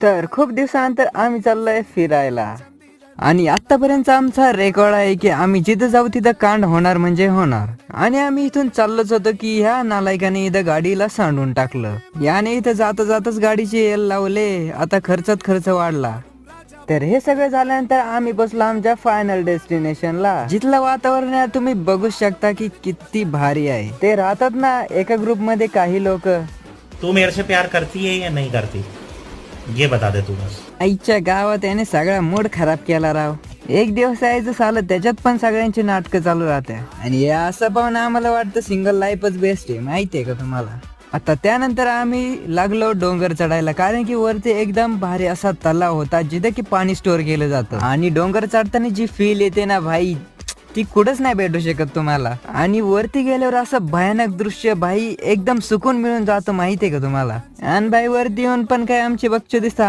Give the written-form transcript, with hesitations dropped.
तर खूप दिवसानंतर आम्ही चाललोय फिरायला आणि आतापर्यंत आमचा रेकॉर्ड आहे की आम्ही जिथं जाऊ तिथं कांड होणार म्हणजे होणार. आणि आम्ही इथून चाललोच होतो की ह्या नालायकाने इथं गाडीला सांडून टाकलं. याने इथं जाता जाताच गाडीचे एल लावले. आता खर्चात खर्च वाढला. तर हे सगळं झाल्यानंतर आम्ही बसलो आमच्या फायनल डेस्टिनेशनला, जिथलं वातावरण तुम्ही बघू शकता की किती भारी आहे. ते राहतात ना एका ग्रुप मध्ये काही लोक. तू मेरे से प्यार करती है या नहीं करती, ये बता दे तू बस. आईच्या गावात याने सगळा मूड खराब केला राव. एक दिवस यायचं चालत त्याच्यात पण सगळ्यांची नाटकं चालू राहते. आणि हे असं पाहून आम्हाला वाटतं सिंगल लाईफच बेस्ट आहे. माहितीये का तुम्हाला. आता त्यानंतर आम्ही लागलो डोंगर चढायला, कारण की वरती एकदम भारी असा तलाव होता जिथे की पाणी स्टोअर केलं जातं. आणि डोंगर चढताना जी फील येते ना भाई, ती कुठंच नाही भेटू शकत तुम्हाला. आणि वरती गेल्यावर असं भयानक दृश्य भाई एकदम सुकून मिळून जातो. माहितीये का तुम्हाला. आणि भाई वरती येऊन पण काय आमची बच्चे दिसतात.